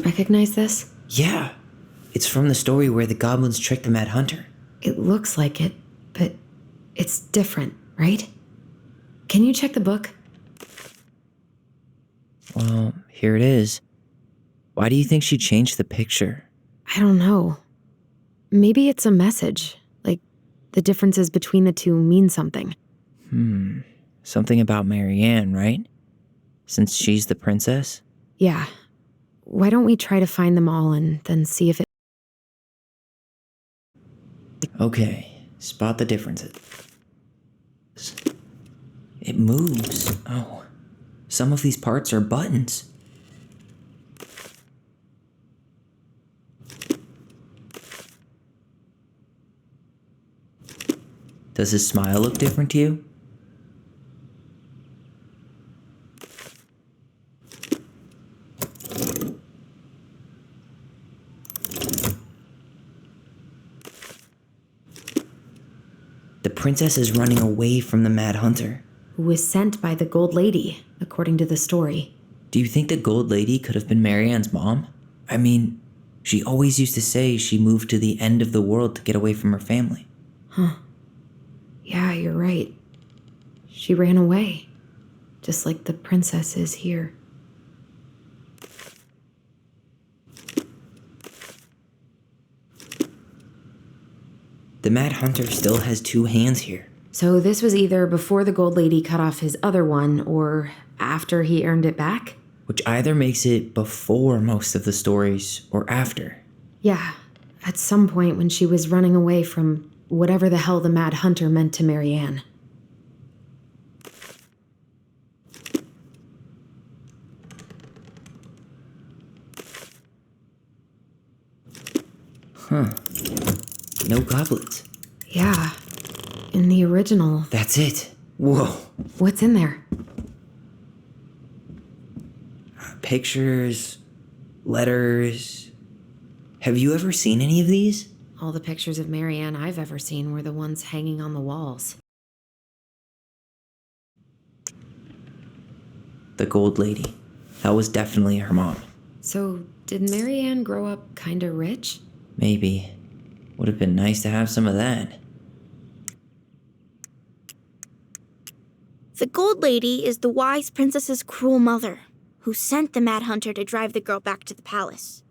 Recognize this? Yeah. It's from the story where the goblins tricked the Mad Hunter. It looks like it, but it's different, right? Can you check the book? Well, here it is. Why do you think she changed the picture? I don't know. Maybe it's a message. Like, the differences between the two mean something. Something about Marianne, right? Since she's the princess? Yeah. Why don't we try to find them all and then see if it... Okay, spot the differences. It moves. Oh, some of these parts are buttons. Does his smile look different to you? The princess is running away from the Mad Hunter. Who was sent by the Gold Lady, according to the story. Do you think the Gold Lady could have been Marianne's mom? I mean, she always used to say she moved to the end of the world to get away from her family. Yeah, you're right. She ran away. Just like the princess is here. The Mad Hunter still has two hands here. So this was either before the Gold Lady cut off his other one, or after he earned it back? Which either makes it before most of the stories or after. Yeah, at some point when she was running away from whatever the hell the Mad Hunter meant to Marianne. No goblins. Yeah, in the original. That's it. Whoa. What's in there? Pictures, letters. Have you ever seen any of these? All the pictures of Marianne I've ever seen were the ones hanging on the walls. The Gold Lady. That was definitely her mom. So, did Marianne grow up kinda rich? Maybe. Would have been nice to have some of that. The Gold Lady is the wise princess's cruel mother, who sent the Mad Hunter to drive the girl back to the palace.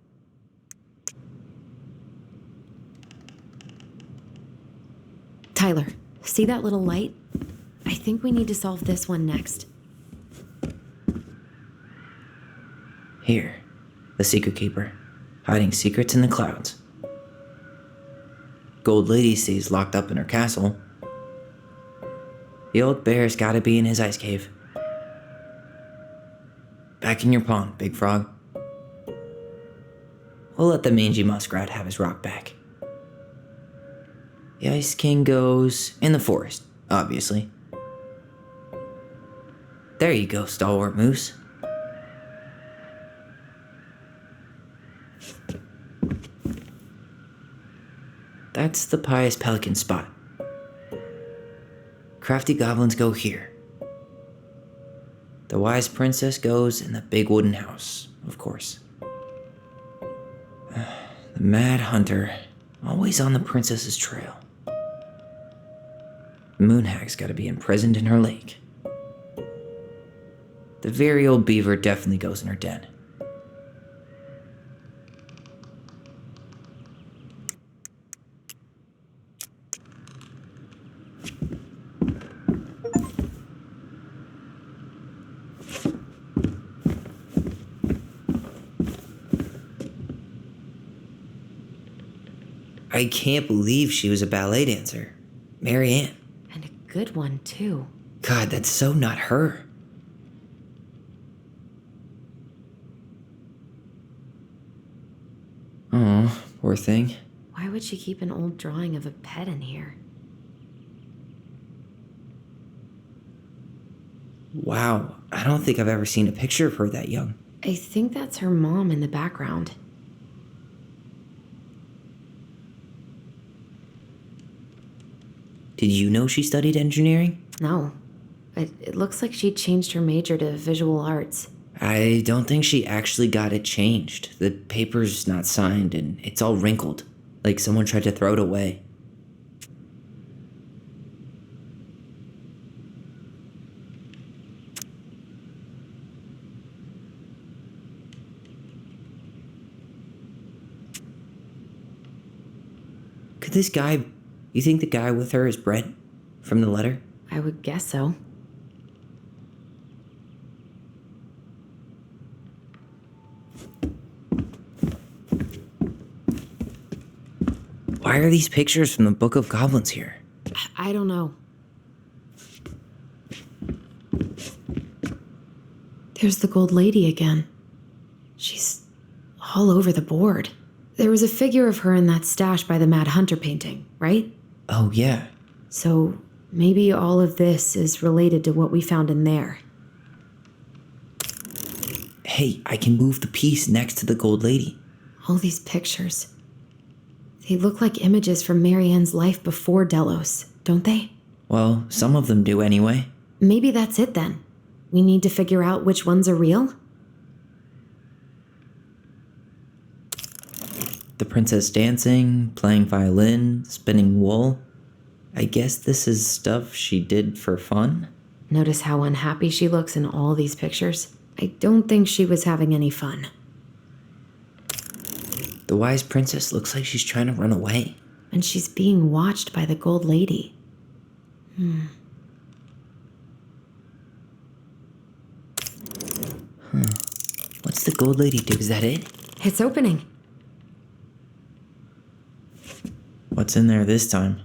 Tyler, see that little light? I think we need to solve this one next. Here, the Secret Keeper, hiding secrets in the clouds. Gold Lady stays locked up in her castle. The old bear's gotta be in his ice cave. Back in your pond, Big Frog. We'll let the mangy muskrat have his rock back. The Ice King goes in the forest, obviously. There you go, stalwart moose. That's the pious pelican spot. Crafty goblins go here. The wise princess goes in the big wooden house, of course. The Mad Hunter, always on the princess's trail. The moon hag's gotta be imprisoned in her lake. The very old beaver definitely goes in her den. I can't believe she was a ballet dancer. Marianne. And a good one, too. God, that's so not her. Oh, poor thing. Why would she keep an old drawing of a pet in here? Wow, I don't think I've ever seen a picture of her that young. I think that's her mom in the background. Did you know she studied engineering? No, but it looks like she changed her major to visual arts. I don't think she actually got it changed. The paper's not signed and it's all wrinkled, like someone tried to throw it away. Could this guy... You think the guy with her is Brett from the letter? I would guess so. Why are these pictures from the Book of Goblins here? I don't know. There's the gold lady again. She's all over the board. There was a figure of her in that stash by the Mad Hunter painting, right? Oh, yeah. So maybe all of this is related to what we found in there. Hey, I can move the piece next to the gold lady. All these pictures. They look like images from Marianne's life before Delos, don't they? Well, some of them do anyway. Maybe that's it then. We need to figure out which ones are real? The princess dancing, playing violin, spinning wool. I guess this is stuff she did for fun? Notice how unhappy she looks in all these pictures? I don't think she was having any fun. The wise princess looks like she's trying to run away. And she's being watched by the gold lady. What's the gold lady do? Is that it? It's opening. What's in there this time?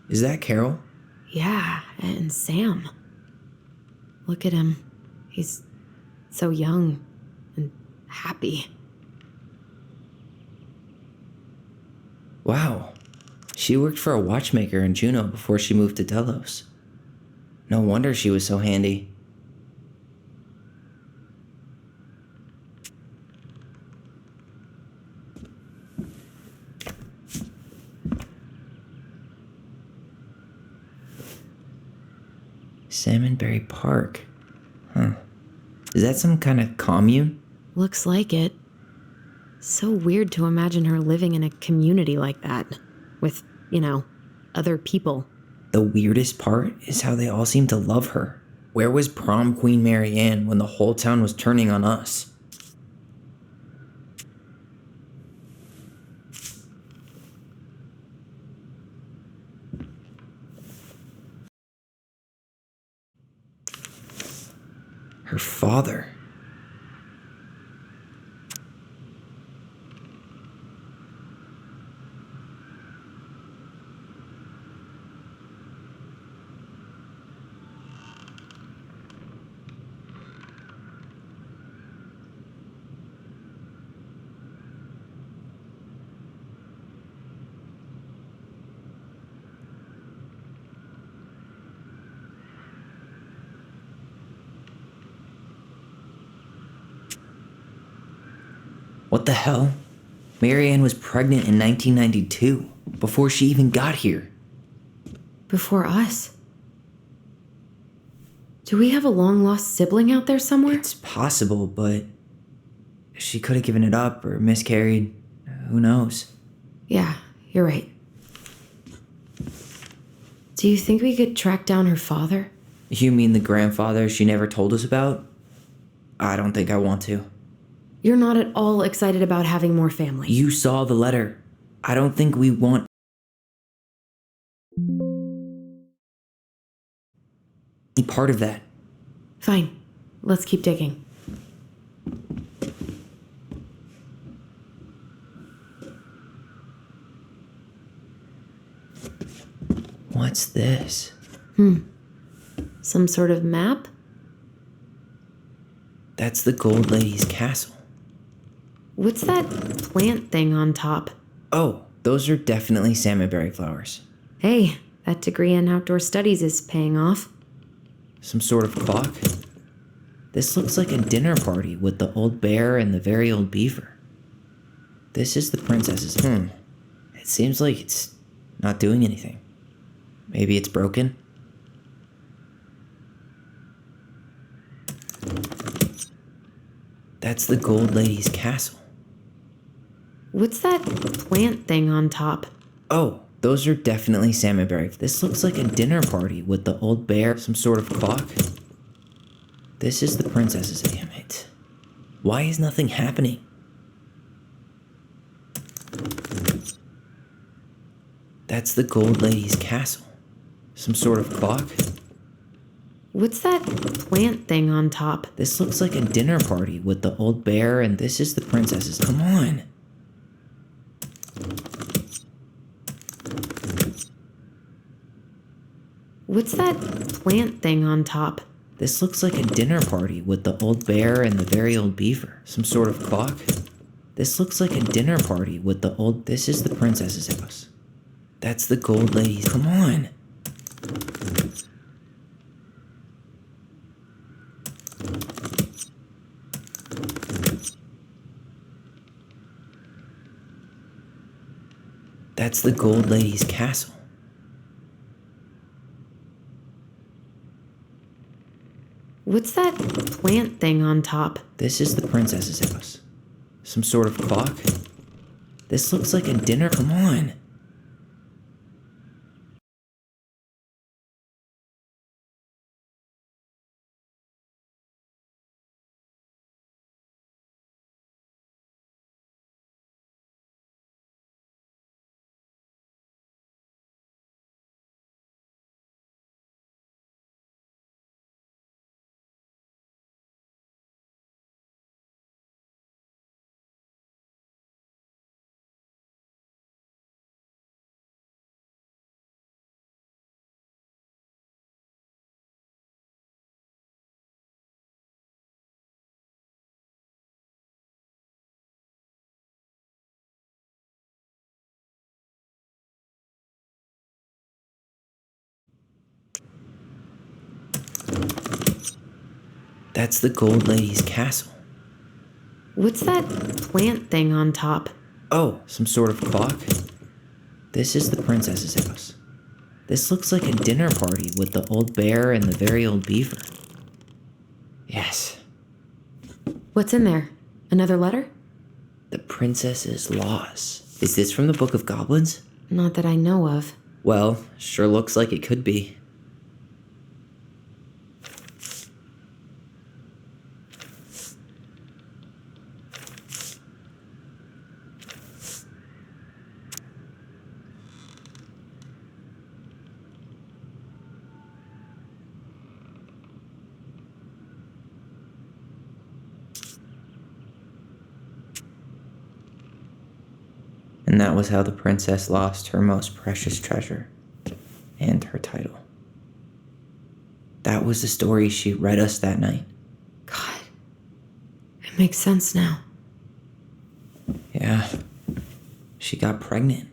Is that Carol? Yeah, and Sam. Look at him. He's so young and happy. Wow. She worked for a watchmaker in Juneau before she moved to Delos. No wonder she was so handy. Salmonberry Park. Huh. Is that some kind of commune? Looks like it. So weird to imagine her living in a community like that. With, other people. The weirdest part is how they all seem to love her. Where was prom queen Marianne when the whole town was turning on us? Her father. What the hell? Marianne was pregnant in 1992, before she even got here. Before us. Do we have a long-lost sibling out there somewhere? It's possible, but she could have given it up or miscarried. Who knows? Yeah, you're right. Do you think we could track down her father? You mean the grandfather she never told us about? I don't think I want to. You're not at all excited about having more family. You saw the letter. I don't think we want... any part of that. Fine. Let's keep digging. What's this? Some sort of map? That's the Gold Lady's castle. What's that plant thing on top? Oh, those are definitely salmonberry flowers. Hey, that degree in outdoor studies is paying off. Some sort of clock. This looks like a dinner party with the old bear and the very old beaver. This is the princess's. It seems like it's not doing anything. Maybe it's broken? That's the Gold Lady's castle. What's that plant thing on top? Oh, those are definitely salmonberry. This looks like a dinner party with the old bear, some sort of clock. This is the princess's. Damn it. Why is nothing happening? That's the Gold Lady's castle. Some sort of clock. What's that plant thing on top? This looks like a dinner party with the old bear, and this is the princess's. Come on. What's that plant thing on top? This looks like a dinner party with the old bear and the very old beaver. Some sort of clock. This looks like a dinner party with the old. This is the princess's house. That's the Gold Lady's. Come on. That's the Gold Lady's castle. What's that plant thing on top? This is the princess's house. Some sort of clock. This looks like a dinner. Come on. That's the Gold Lady's castle. What's that plant thing on top? Oh, some sort of clock. This is the princess's house. This looks like a dinner party with the old bear and the very old beaver. Yes. What's in there? Another letter? The princess's laws. Is this from the Book of Goblins? Not that I know of. Well, sure looks like it could be. And that was how the princess lost her most precious treasure and her title. That was the story she read us that night. God, it makes sense now. Yeah, she got pregnant.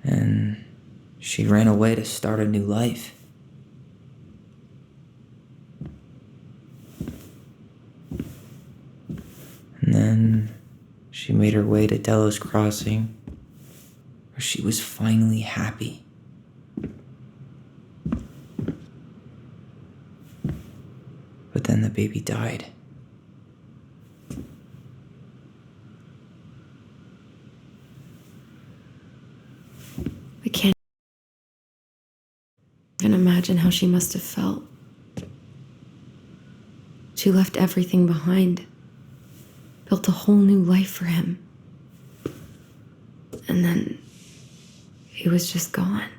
And she ran away to start a new life. And then she made her way to Delos Crossing, where she was finally happy. But then the baby died. I can't even imagine how she must have felt. She left everything behind. Built a whole new life for him. And then he was just gone.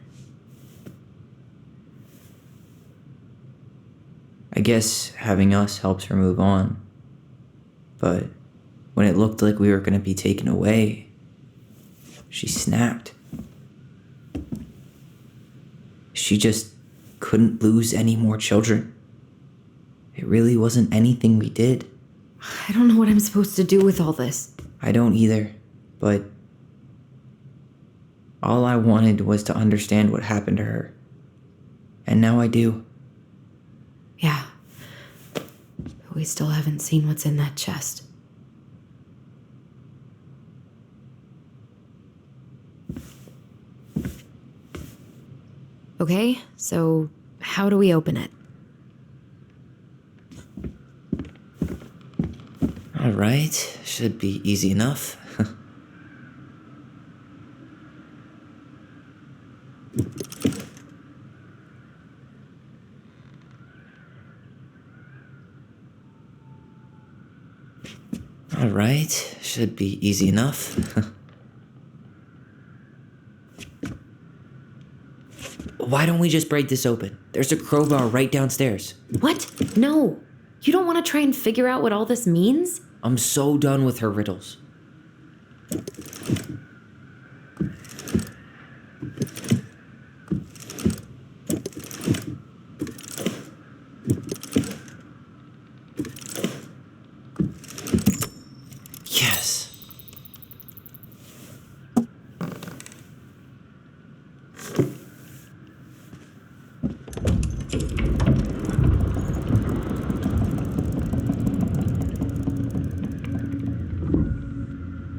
I guess having us helps her move on. But when it looked like we were going to be taken away, she snapped. She just couldn't lose any more children. It really wasn't anything we did. I don't know what I'm supposed to do with all this. I don't either, but all I wanted was to understand what happened to her. And now I do. Yeah. But we still haven't seen what's in that chest. Okay, so how do we open it? All right, should be easy enough. All right, should be easy enough. Why don't we just break this open? There's a crowbar right downstairs. What? No. You don't want to try and figure out what all this means? I'm so done with her riddles. Yes.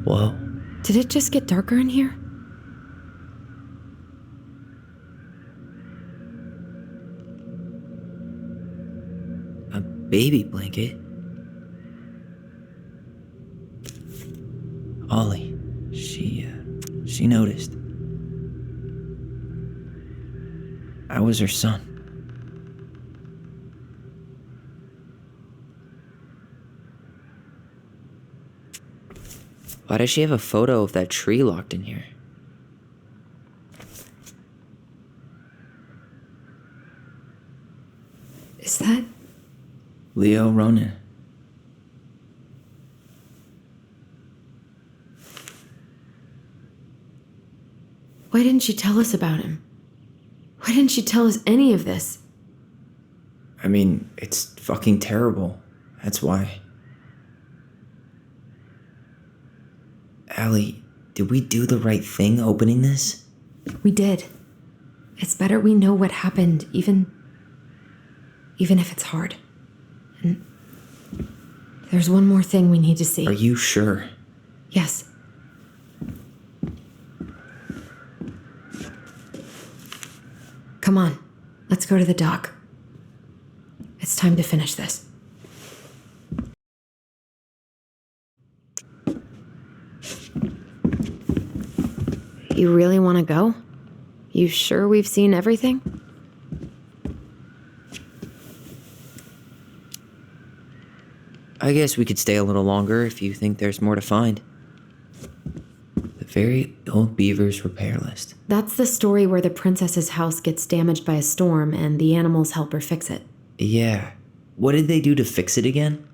Whoa. Did it just get darker in here? A baby blanket? Ollie, she noticed. I was her son. Why does she have a photo of that tree locked in here? Is that... Leo Ronan. Why didn't she tell us about him? Why didn't she tell us any of this? I mean, it's fucking terrible. That's why. Allie, did we do the right thing opening this? We did. It's better we know what happened, even if it's hard. And there's one more thing we need to see. Are you sure? Yes. Come on, let's go to the dock. It's time to finish this. You really want to go? You sure we've seen everything? I guess we could stay a little longer if you think there's more to find. The very old beaver's repair list. That's the story where the princess's house gets damaged by a storm and the animals help her fix it. Yeah. What did they do to fix it again?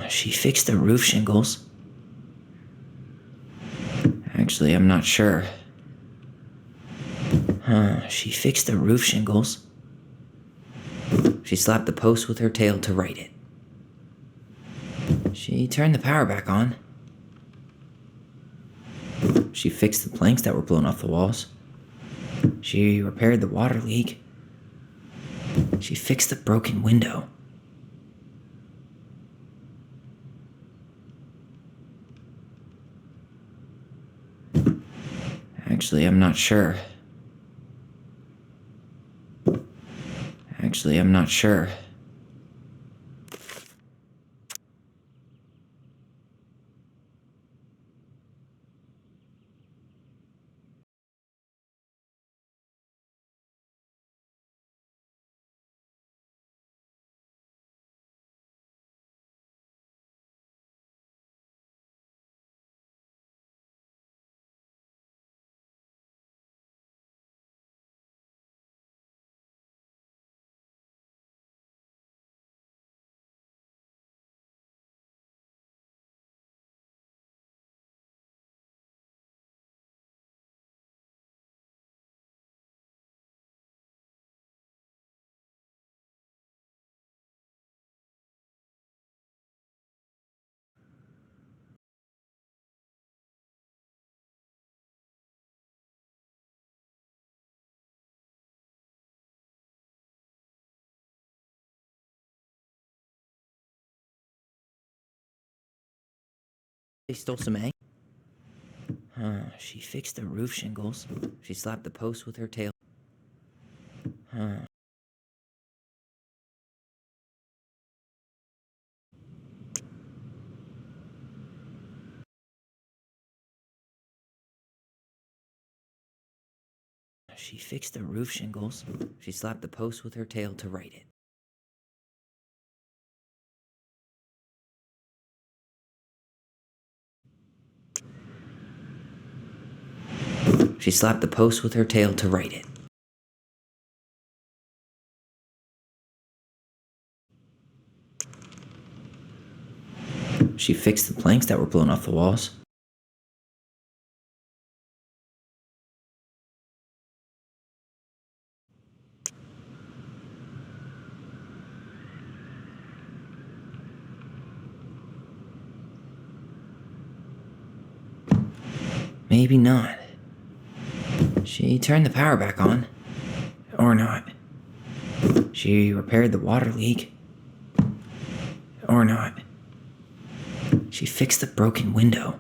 She fixed the roof shingles. Actually, I'm not sure. She fixed the roof shingles. She slapped the post with her tail to right it. She turned the power back on. She fixed the planks that were blown off the walls. She repaired the water leak. She fixed the broken window. Actually, I'm not sure. Actually, I'm not sure. They stole some eggs. She fixed the roof shingles. She slapped the post with her tail. She fixed the roof shingles. She slapped the post with her tail to right it. She slapped the post with her tail to right it. She fixed the planks that were blown off the walls. Maybe not. She turned the power back on. Or not. She repaired the water leak. Or not. She fixed the broken window.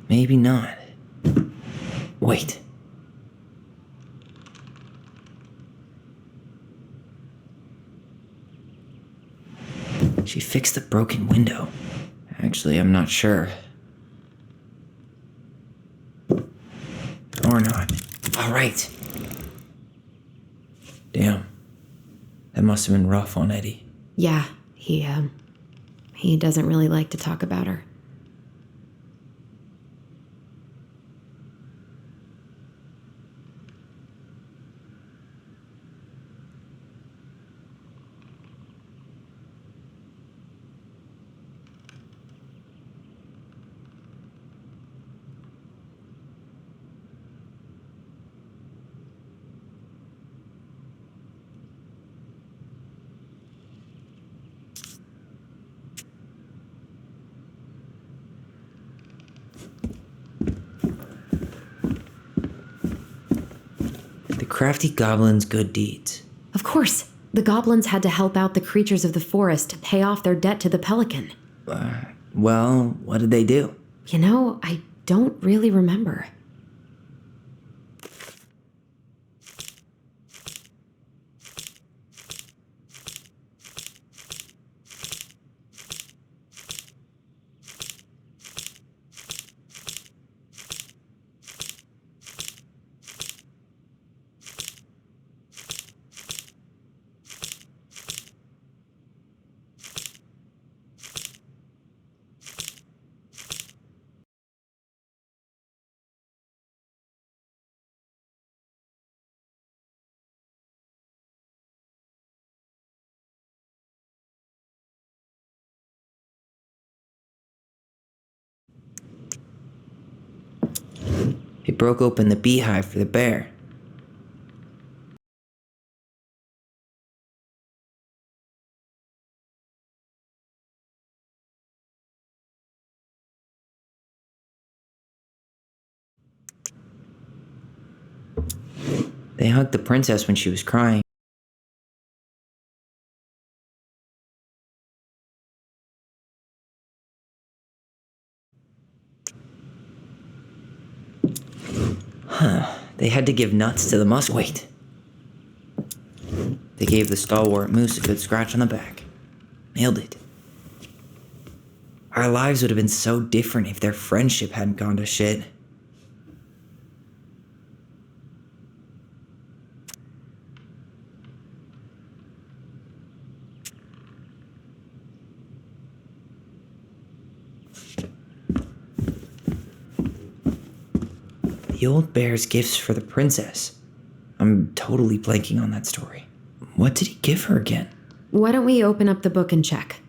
Maybe not. Wait. She fixed the broken window. Actually, I'm not sure. Or not. All right. Damn. That must have been rough on Eddie. Yeah, he doesn't really like to talk about her. The crafty goblin's good deeds. Of course, the goblins had to help out the creatures of the forest to pay off their debt to the pelican. Well, what did they do? You know, I don't really remember. It broke open the beehive for the bear. They hugged the princess when she was crying. They had to give nuts to the musk. Wait. They gave the stalwart moose a good scratch on the back. Nailed it. Our lives would have been so different if their friendship hadn't gone to shit. The old bear's gifts for the princess. I'm totally blanking on that story. What did he give her again? Why don't we open up the book and check?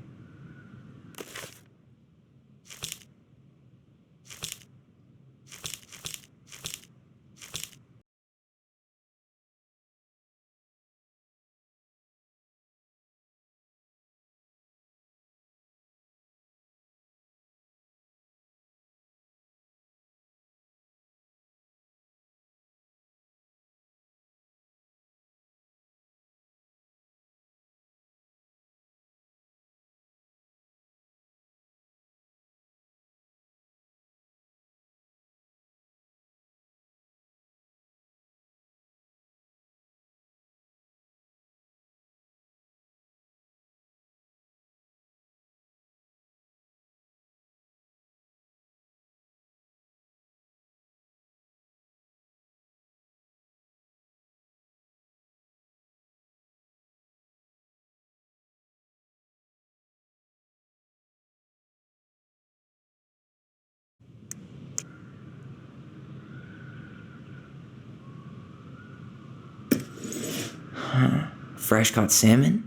Fresh caught salmon?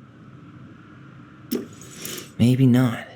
Maybe not.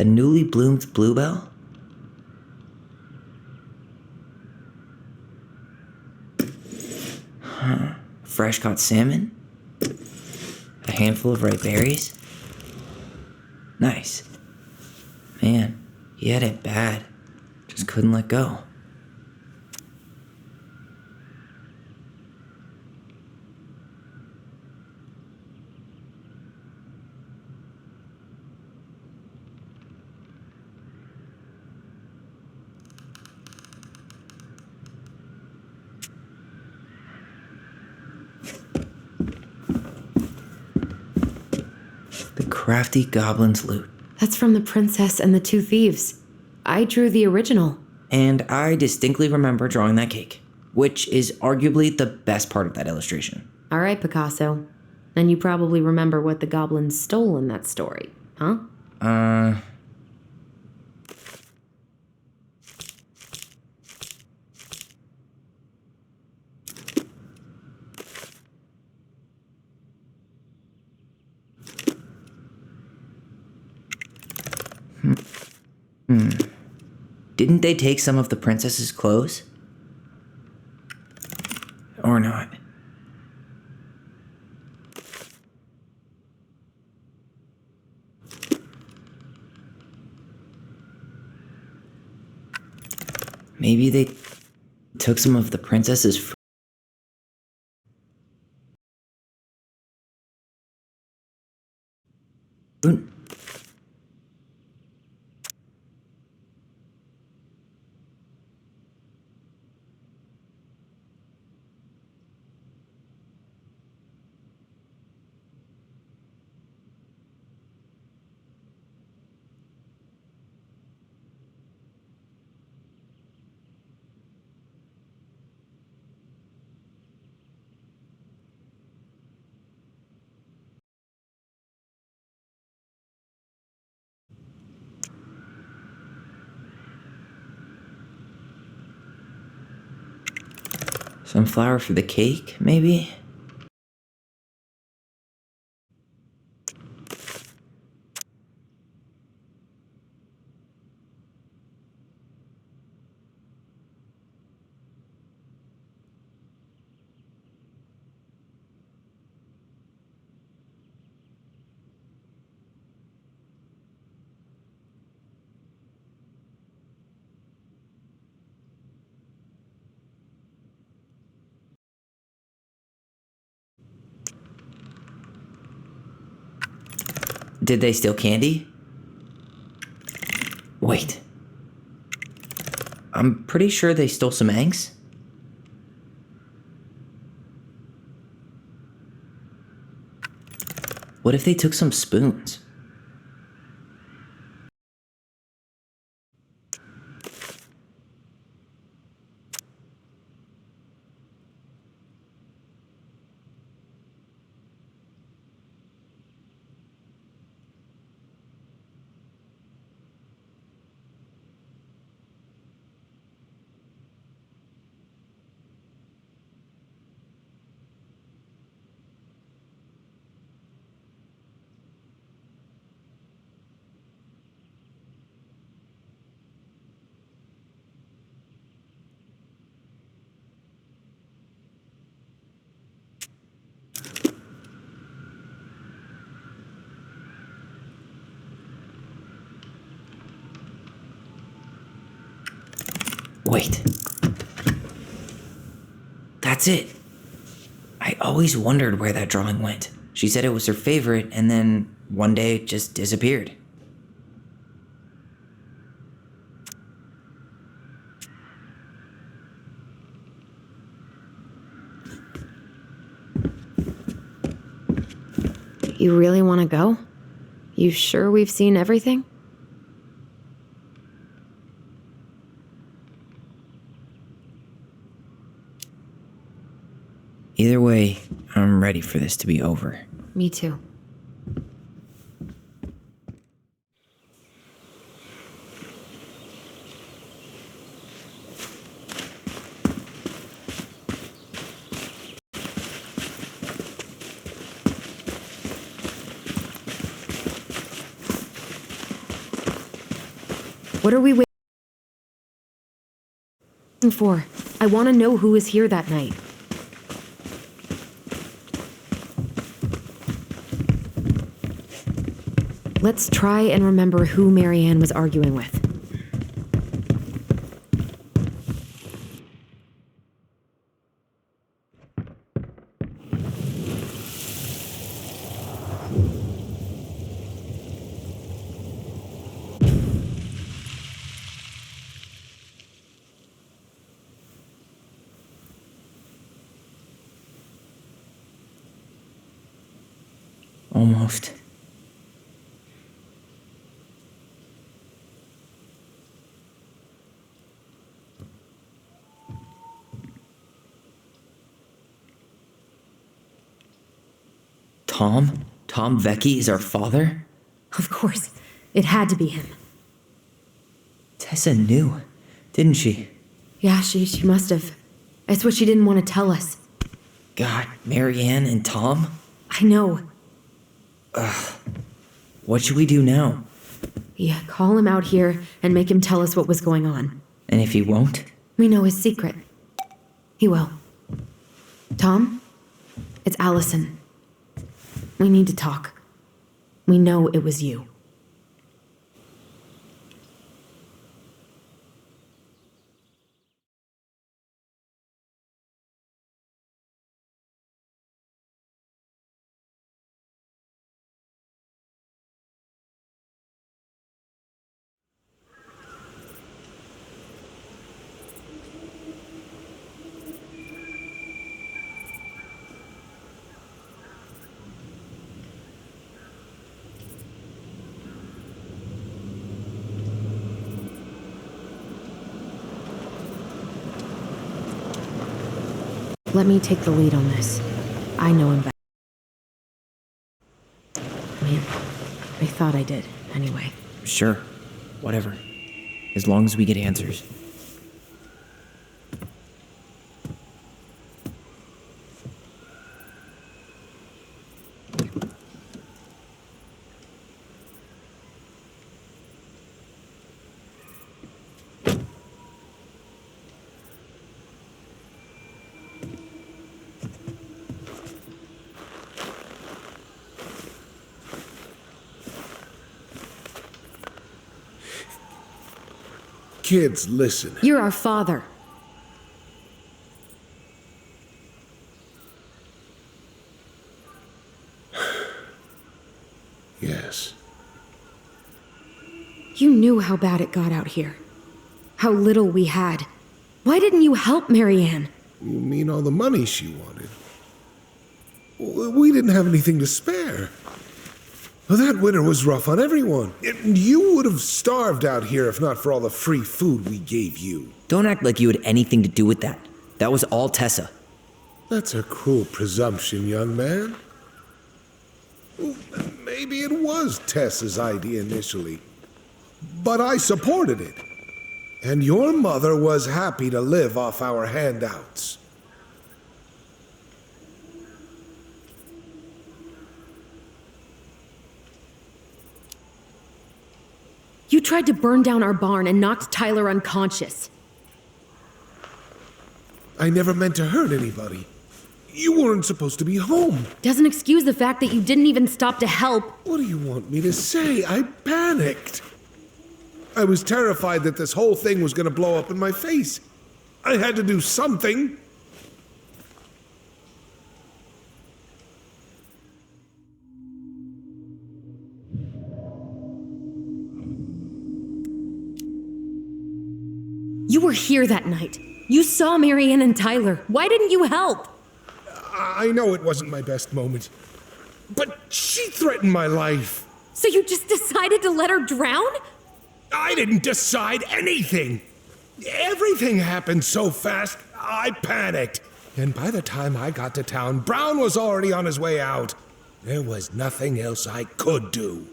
A newly bloomed bluebell? Fresh caught salmon? A handful of ripe berries? Nice. Man, he had it bad. Just couldn't let go. The crafty goblin's loot. That's from The Princess and the Two Thieves. I drew the original. And I distinctly remember drawing that cake, which is arguably the best part of that illustration. All right, Picasso. And you probably remember what the goblins stole in that story, huh? Didn't they take some of the princess's clothes? Or not? Maybe they took some of the princess's fruit. Some flour for the cake, maybe? Did they steal candy? Wait. I'm pretty sure they stole some eggs. What if they took some spoons? Wait. That's it. I always wondered where that drawing went. She said it was her favorite, and then one day it just disappeared. You really want to go? You sure we've seen everything? Either way, I'm ready for this to be over. Me too. What are we waiting for? I want to know who was here that night. Let's try and remember who Marianne was arguing with. Almost. Tom? Tom Vecchi is our father? Of course. It had to be him. Tessa knew, didn't she? Yeah, she must have. It's what she didn't want to tell us. God, Marianne and Tom? I know. What should we do now? Yeah, call him out here and make him tell us what was going on. And if he won't? We know his secret. He will. Tom? It's Alyson. We need to talk. We know it was you. Let me take the lead on this. I know him better. I mean, I thought I did, anyway. Sure. Whatever. As long as we get answers. Kids, listen. You're our father. Yes. You knew how bad it got out here. How little we had. Why didn't you help Marianne? You mean all the money she wanted? We didn't have anything to spare. Well, that winter was rough on everyone. You would have starved out here if not for all the free food we gave you. Don't act like you had anything to do with that. That was all Tessa. That's a cruel presumption, young man. Well, maybe it was Tessa's idea initially, but I supported it. And your mother was happy to live off our handouts. You tried to burn down our barn and knocked Tyler unconscious. I never meant to hurt anybody. You weren't supposed to be home. Doesn't excuse the fact that you didn't even stop to help. What do you want me to say? I panicked. I was terrified that this whole thing was going to blow up in my face. I had to do something. You were here that night. You saw Marianne and Tyler. Why didn't you help? I know it wasn't my best moment, but she threatened my life. So you just decided to let her drown? I didn't decide anything. Everything happened so fast, I panicked. And by the time I got to town, Brown was already on his way out. There was nothing else I could do.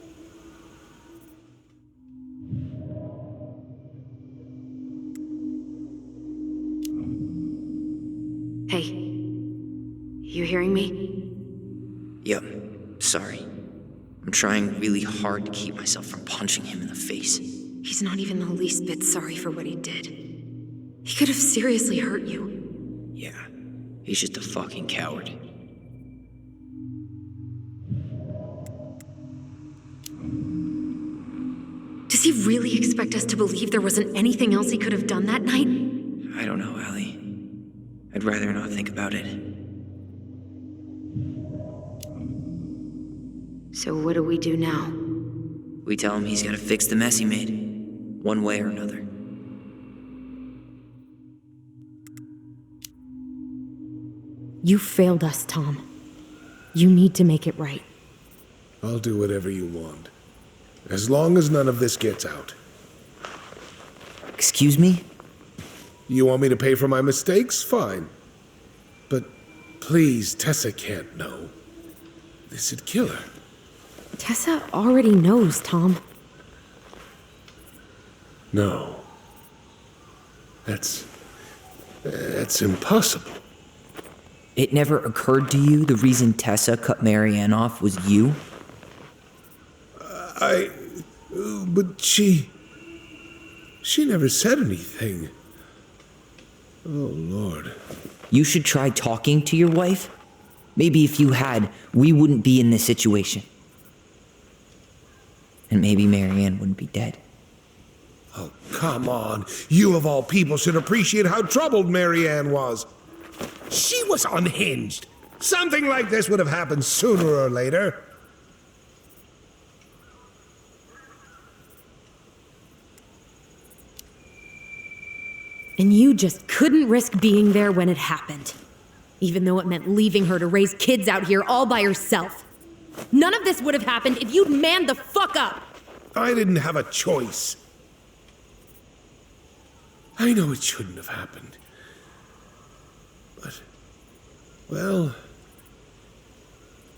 Hey, you hearing me? Yep. Sorry. I'm trying really hard to keep myself from punching him in the face. He's not even the least bit sorry for what he did. He could have seriously hurt you. Yeah. He's just a fucking coward. Does he really expect us to believe there wasn't anything else he could have done that night? I don't know, Allie. I'd rather not think about it. So what do we do now? We tell him he's gotta fix the mess he made, one way or another. You failed us, Tom. You need to make it right. I'll do whatever you want, as long as none of this gets out. Excuse me? You want me to pay for my mistakes? Fine. But please, Tessa can't know. This'd kill her. Tessa already knows, Tom. No. That's impossible. It never occurred to you the reason Tessa cut Marianne off was you? But she never said anything. Oh, Lord. You should try talking to your wife. Maybe if you had, we wouldn't be in this situation. And maybe Marianne wouldn't be dead. Oh, come on. You of all people should appreciate how troubled Marianne was. She was unhinged. Something like this would have happened sooner or later. And you just couldn't risk being there when it happened. Even though it meant leaving her to raise kids out here all by herself. None of this would have happened if you'd manned the fuck up! I didn't have a choice. I know it shouldn't have happened. But, well,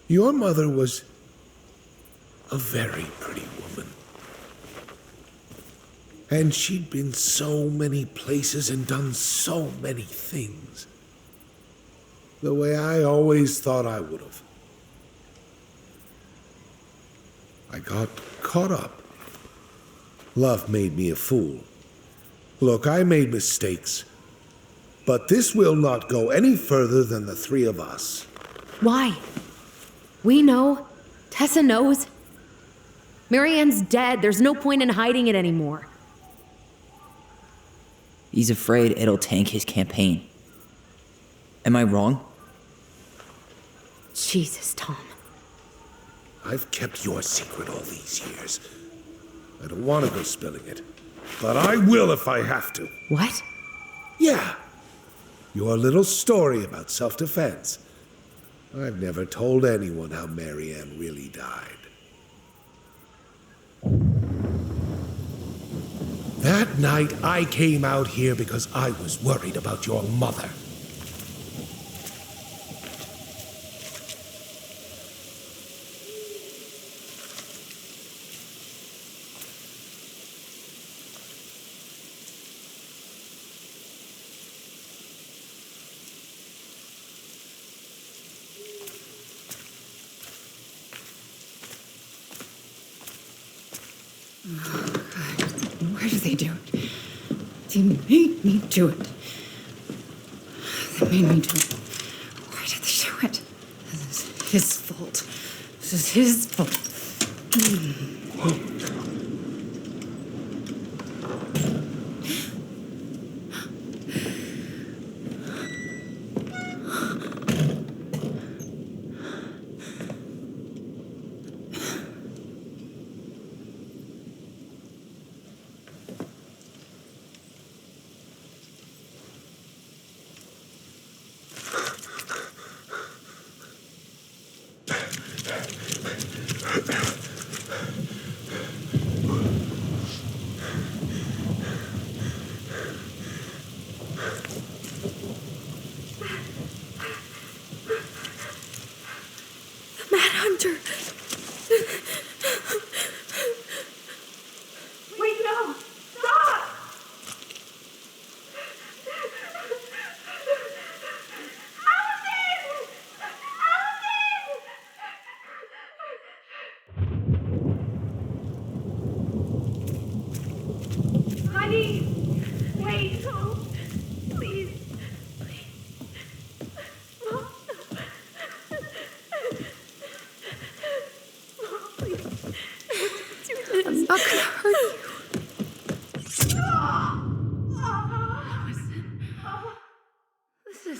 your mother was a very pretty woman. And she'd been so many places and done so many things. The way I always thought I would have. I got caught up. Love made me a fool. Look, I made mistakes. But this will not go any further than the three of us. Why? We know. Tessa knows. Marianne's dead. There's no point in hiding it anymore. He's afraid it'll tank his campaign. Am I wrong? Jesus, Tom. I've kept your secret all these years. I don't want to go spilling it. But I will if I have to. What? Yeah. Your little story about self-defense. I've never told anyone how Marianne really died. That night, I came out here because I was worried about your mother. Why do they do it? They made me do it. They made me do it. Why did they do it? This is his fault. This is his fault. Wait, no! Stop! Alyson! Alyson! Honey! Wait, no! Please. I'm not gonna hurt you. This is...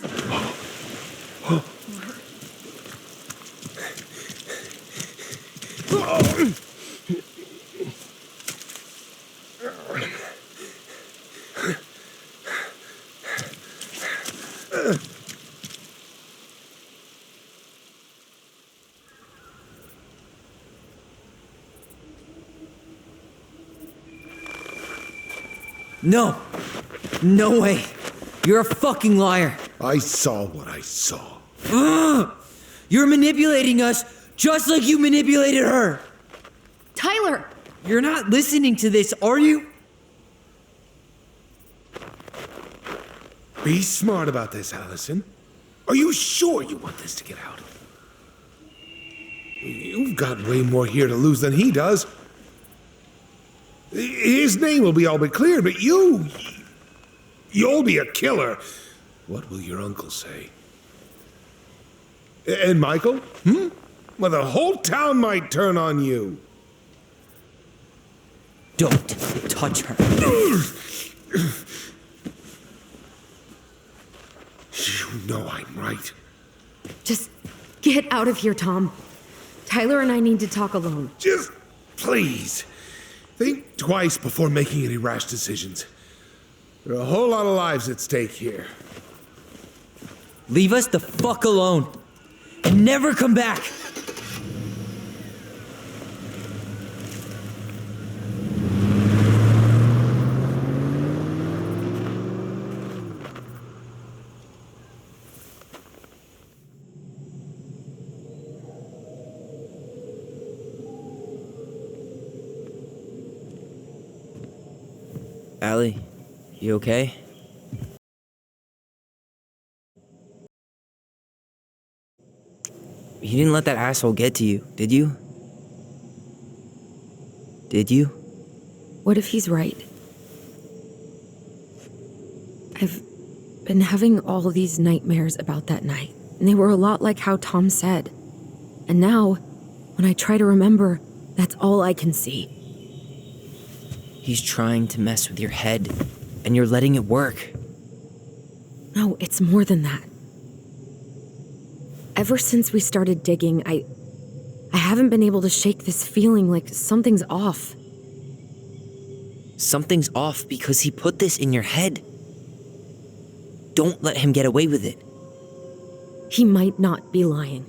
No! No way! You're a fucking liar! I saw what I saw. Ugh! You're manipulating us just like you manipulated her! Tyler! You're not listening to this, are you? Be smart about this, Alyson. Are you sure you want this to get out? You've got way more here to lose than he does. His name will be all but clear, but you'll be a killer. What will your uncle say? And Michael? Well, the whole town might turn on you. Don't touch her. You know I'm right. Just get out of here, Tom. Tyler and I need to talk alone. Just please, think twice before making any rash decisions. There are a whole lot of lives at stake here. Leave us the fuck alone. And never come back. Allie, you okay? You didn't let that asshole get to you, did you? Did you? What if he's right? I've been having all these nightmares about that night, and they were a lot like how Tom said. And now, when I try to remember, that's all I can see. He's trying to mess with your head, and you're letting it work. No, it's more than that. Ever since we started digging, I haven't been able to shake this feeling like something's off. Something's off because he put this in your head. Don't let him get away with it. He might not be lying.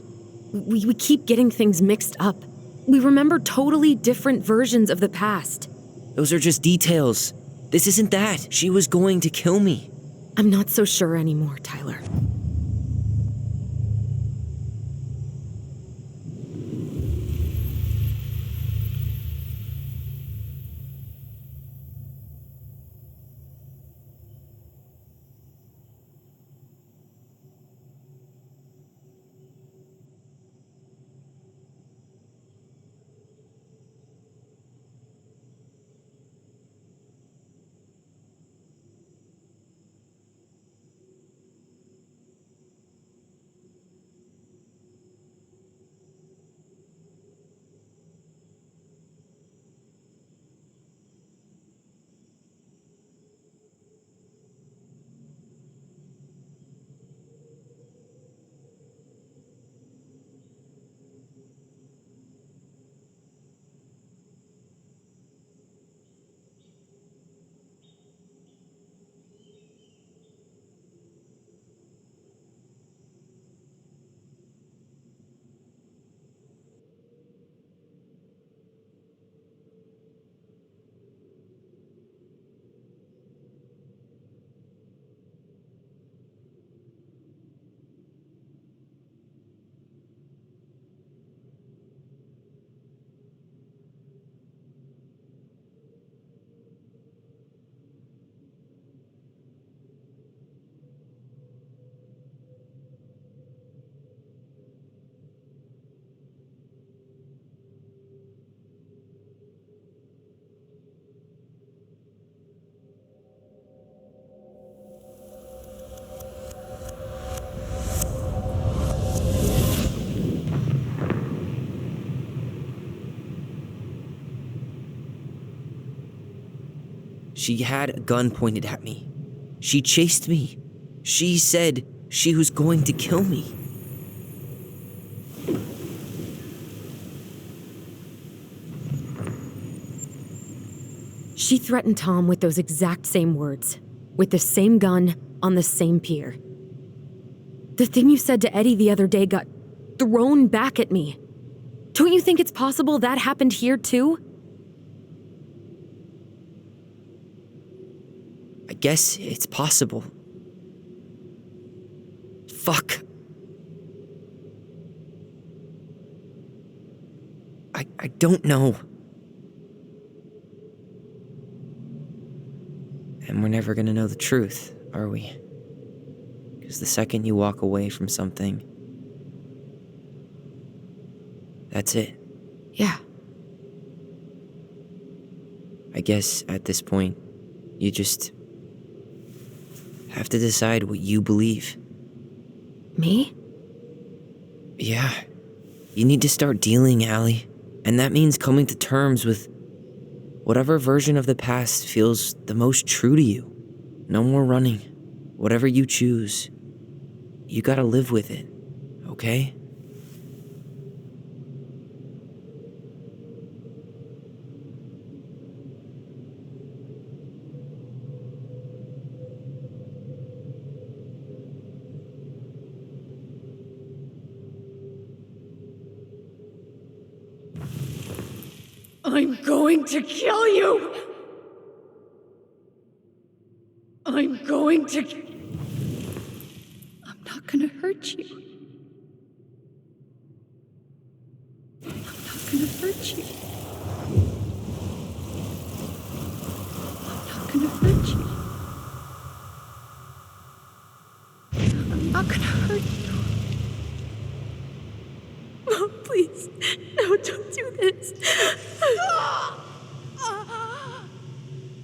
We keep getting things mixed up. We remember totally different versions of the past. Those are just details. This isn't that. She was going to kill me. I'm not so sure anymore, Tyler. She had a gun pointed at me. She chased me. She said she was going to kill me. She threatened Tom with those exact same words, with the same gun on the same pier. The thing you said to Eddie the other day got thrown back at me. Don't you think it's possible that happened here too? I guess it's possible. Fuck. I don't know. And we're never gonna know the truth, are we? Because the second you walk away from something, that's it. Yeah. I guess at this point, you just have to decide what you believe. Me? Yeah, you need to start dealing, Allie. And that means coming to terms with whatever version of the past feels the most true to you. No more running. Whatever you choose, you gotta live with it, okay? I'm going to kill you! I'm going to... I'm not gonna hurt you. I'm not gonna hurt you. I'm not gonna hurt you. I'm not gonna hurt you. Mom, please. No, don't do this.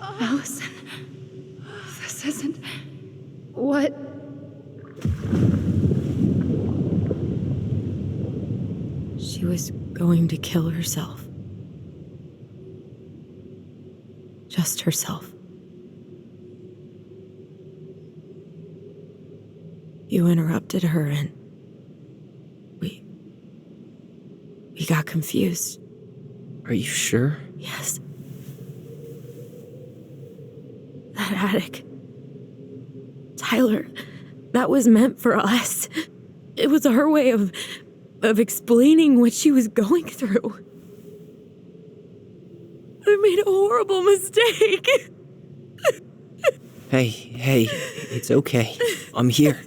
Alyson, this isn't what... She was going to kill herself. Just herself. You interrupted her and we got confused. Are you sure? Yes. That attic. Tyler, that was meant for us. It was her way of explaining what she was going through. I made a horrible mistake. Hey, it's okay. I'm here.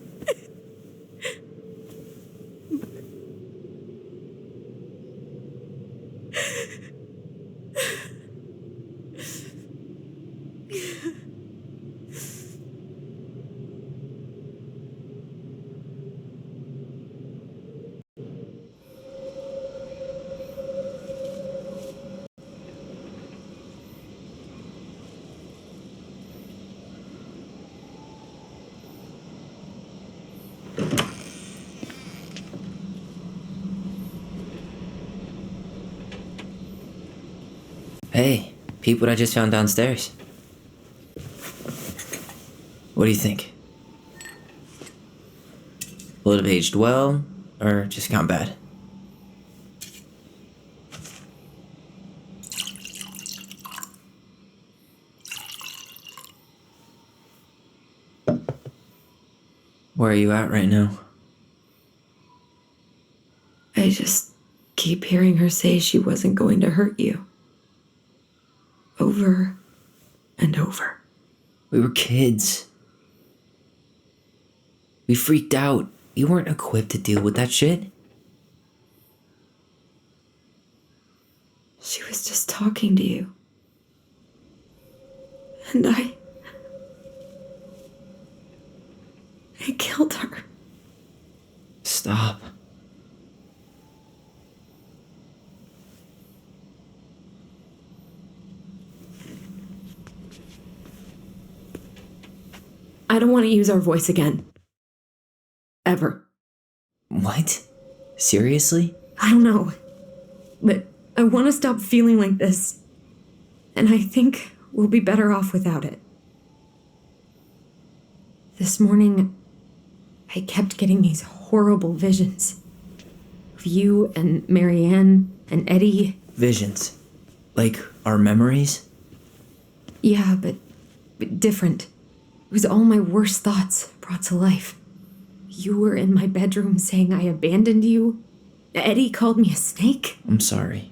Hey, peep what I just found downstairs. What do you think? Will it have aged well, or just gone bad? Where are you at right now? I just keep hearing her say she wasn't going to hurt you. Over and over. We were kids. We freaked out. You weren't equipped to deal with that shit. She was just talking to you. And I killed her. Stop. I don't want to use our voice again. Ever. What? Seriously? I don't know. But I want to stop feeling like this. And I think we'll be better off without it. This morning, I kept getting these horrible visions. Of you and Marianne and Eddie. Visions? Like our memories? Yeah, but different. It was all my worst thoughts brought to life. You were in my bedroom saying I abandoned you. Eddie called me a snake. I'm sorry.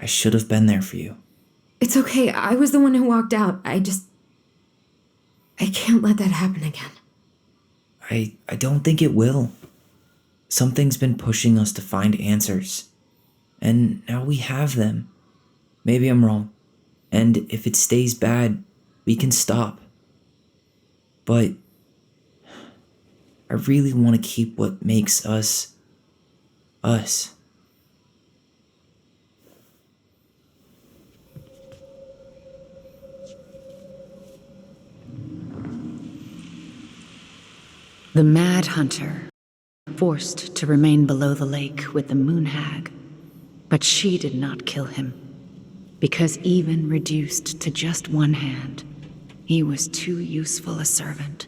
I should have been there for you. It's okay. I was the one who walked out. I can't let that happen again. I don't think it will. Something's been pushing us to find answers. And now we have them. Maybe I'm wrong. And if it stays bad, we can stop. But I really want to keep what makes us, us. The Mad Hunter, forced to remain below the lake with the Moon Hag. But she did not kill him, because even reduced to just one hand, he was too useful a servant.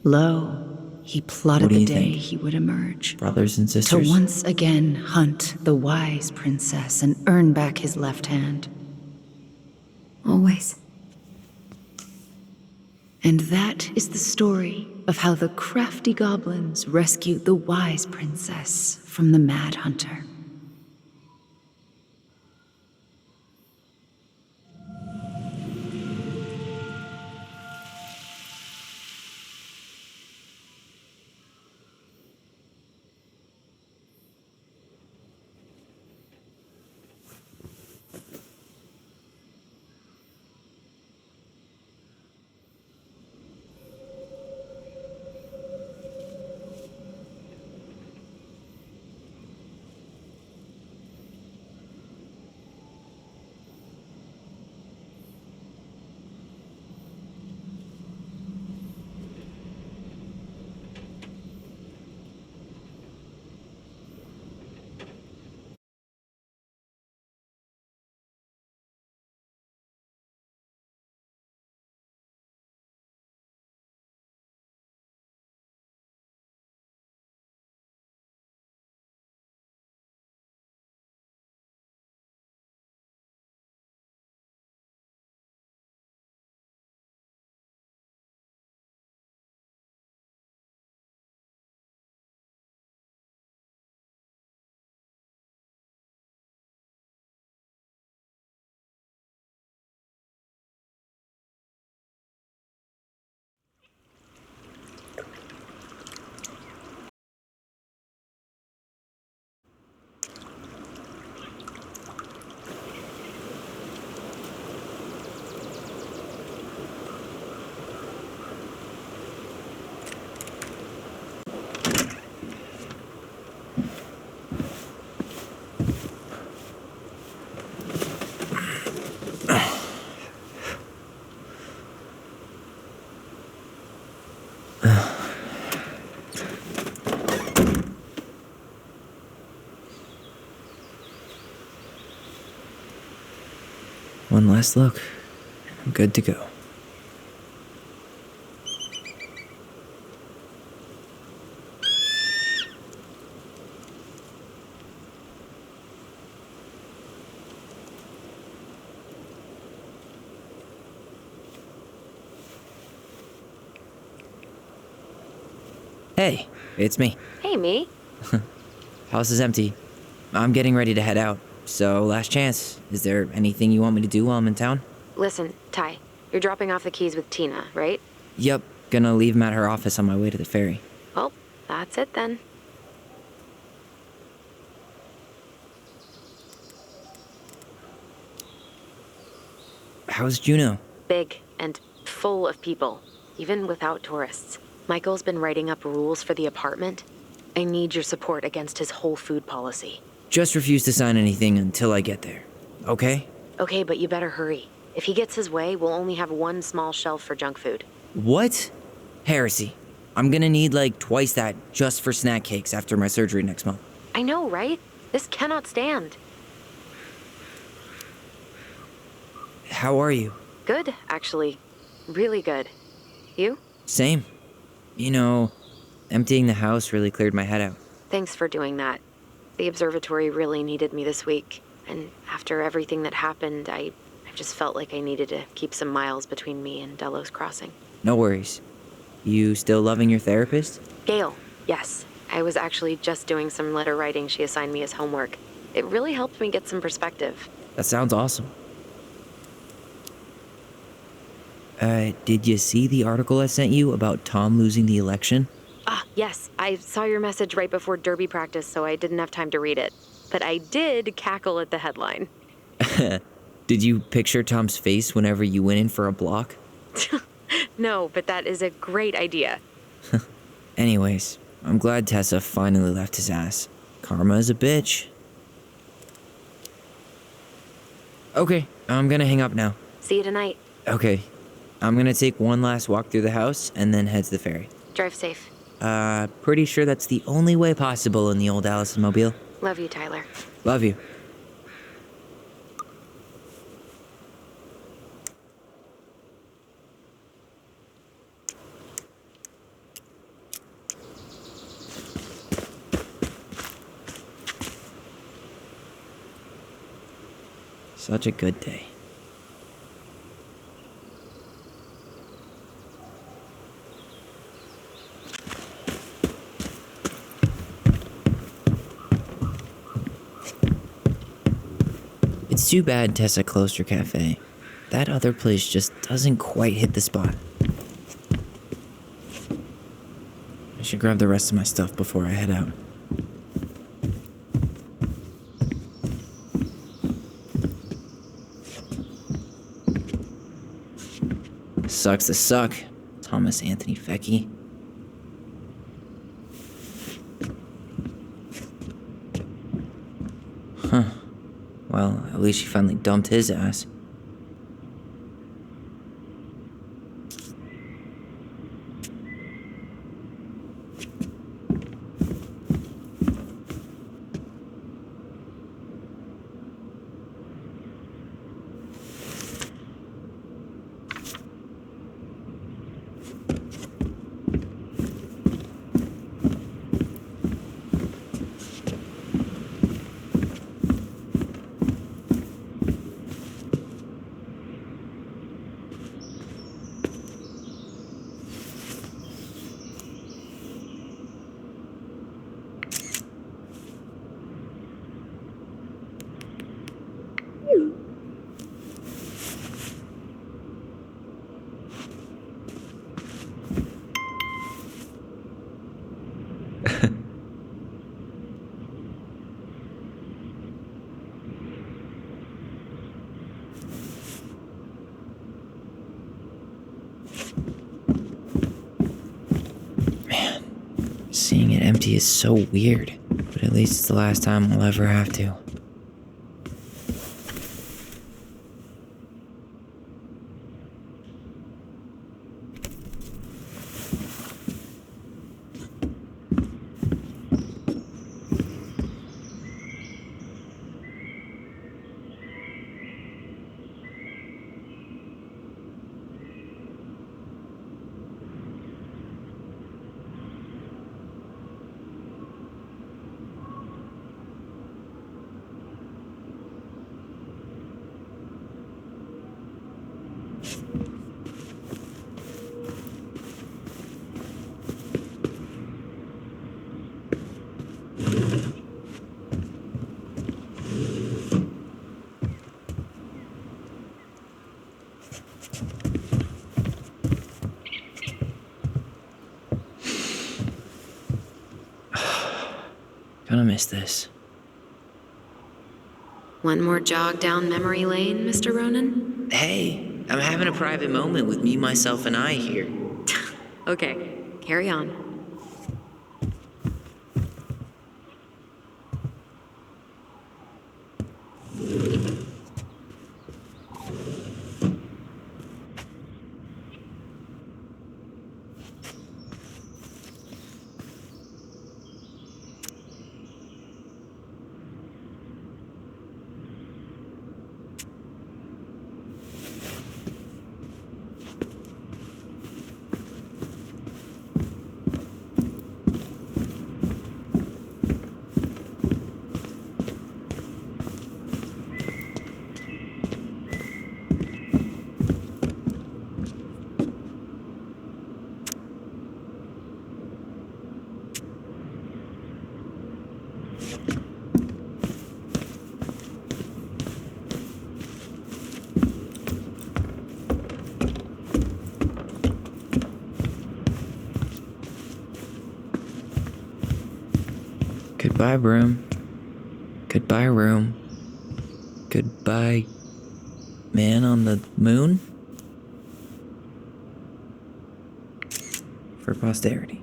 Lo, he plotted What do the you day think? he would emerge. Brothers and To sisters? once again hunt the wise princess and earn back his left hand. Always. And that is the story of how the crafty goblins rescued the wise princess from the Mad Hunter. One last look. I'm good to go. Hey, it's me. Hey, me. House is empty. I'm getting ready to head out. So, last chance. Is there anything you want me to do while I'm in town? Listen, Ty, you're dropping off the keys with Tina, right? Yep, gonna leave 'em at her office on my way to the ferry. Well, that's it then. How's Juno? Big and full of people, even without tourists. Michael's been writing up rules for the apartment. I need your support against his whole food policy. Just refuse to sign anything until I get there. Okay? Okay, but you better hurry. If he gets his way, we'll only have one small shelf for junk food. What? Heresy. I'm gonna need like twice that just for snack cakes after my surgery next month. I know, right? This cannot stand. How are you? Good, actually. Really good. You? Same. You know, emptying the house really cleared my head out. Thanks for doing that. The observatory really needed me this week. And after everything that happened, I just felt like I needed to keep some miles between me and Delos Crossing. No worries. You still loving your therapist? Gail, yes. I was actually just doing some letter writing she assigned me as homework. It really helped me get some perspective. That sounds awesome. Did you see the article I sent you about Tom losing the election? Ah, yes. I saw your message right before derby practice, so I didn't have time to read it. But I did cackle at the headline. Did you picture Tom's face whenever you went in for a block? No, but that is a great idea. Anyways, I'm glad Tessa finally left his ass. Karma is a bitch. Okay, I'm gonna hang up now. See you tonight. Okay. I'm gonna take one last walk through the house and then head to the ferry. Drive safe. Pretty sure that's the only way possible in the old Alyson mobile. Love you, Tyler. Love you. Such a good day. It's too bad Tessa closed her cafe. That other place just doesn't quite hit the spot. I should grab the rest of my stuff before I head out. Sucks to suck, Thomas Anthony Fecky. Huh. Well, at least she finally dumped his ass. Seeing it empty is so weird, but at least it's the last time I'll ever have to. Gonna miss this. One more jog down memory lane, Mr. Ronan? Hey, I'm having a private moment with me, myself, and I here. Okay, carry on. Goodbye, broom. Goodbye, room. Goodbye, man on the moon? For posterity.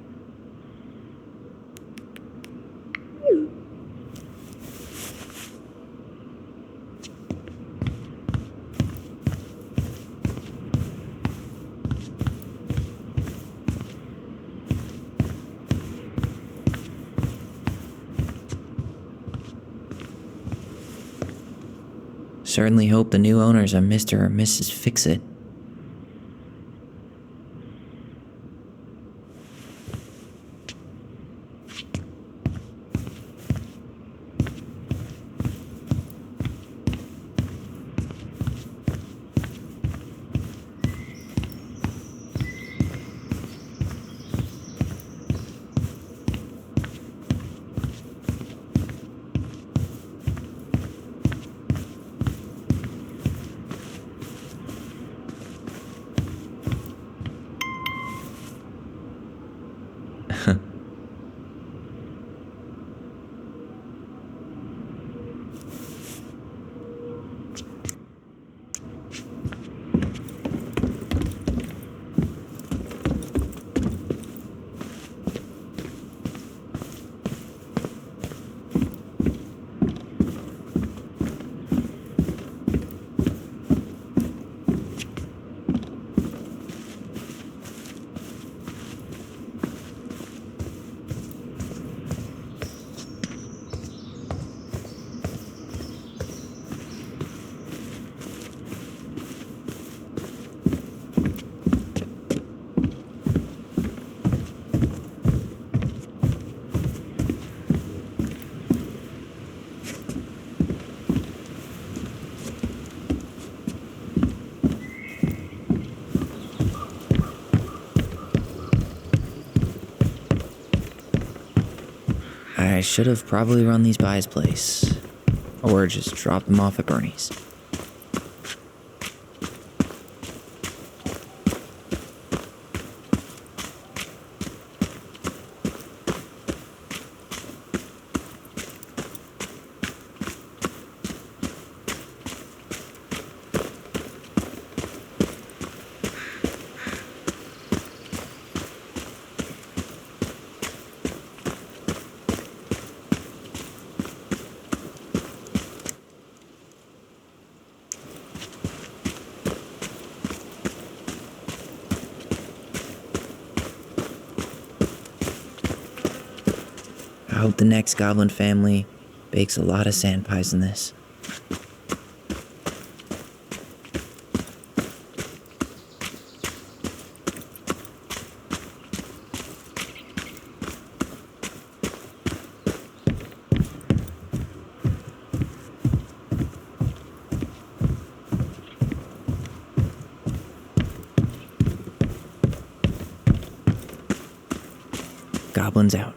Certainly hope the new owners are Mr. or Mrs. Fix-It. I should have probably run these by his place. Or just dropped them off at Bernie's. I hope the next goblin family bakes a lot of sand pies in this. Goblins out.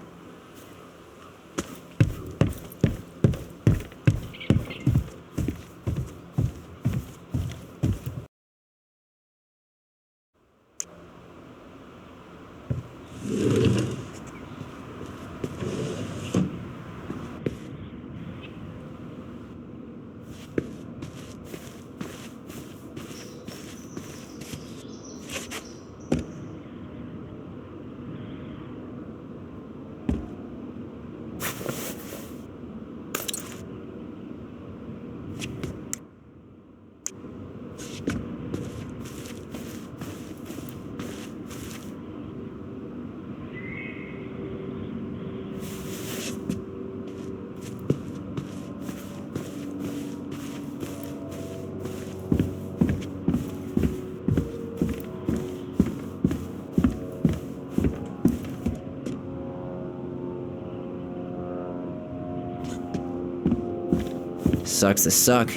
Sucks to suck,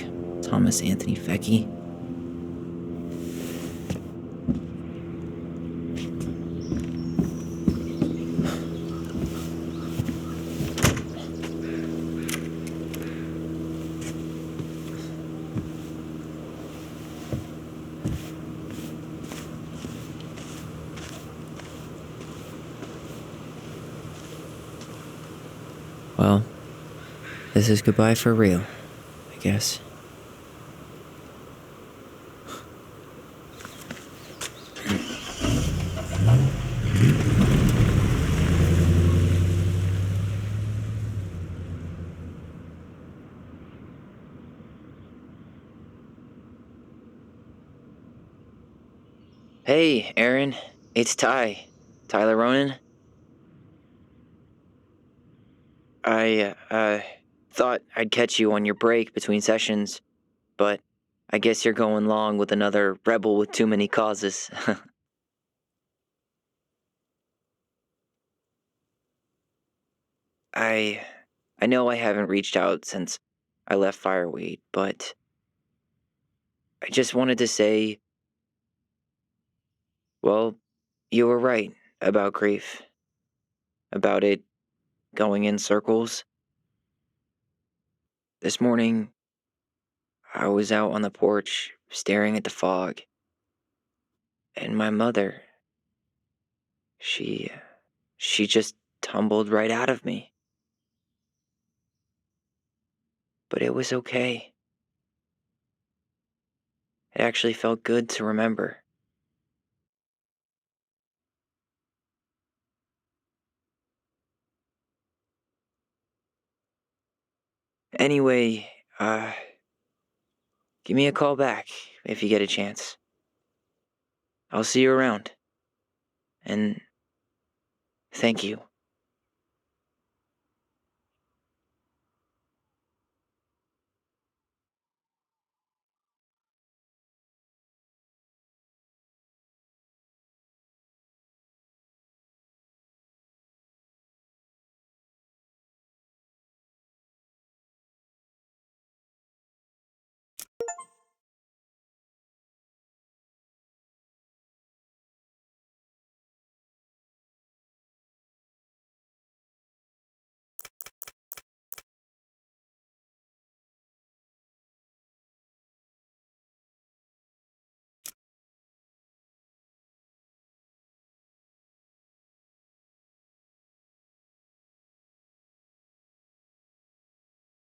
Thomas Anthony Fecky. Well, this is goodbye for real, I guess. Hey, Aaron. It's Tyler Ronan. I thought I'd catch you on your break between sessions. but I guess you're going along with another rebel with too many causes. I know I haven't reached out since I left Fireweed, but I just wanted to say, well, you were right about grief, about it going in circles. This morning, I was out on the porch staring at the fog, and my mother, she just tumbled right out of me. But it was okay. It actually felt good to remember. Anyway, give me a call back if you get a chance. I'll see you around. And thank you.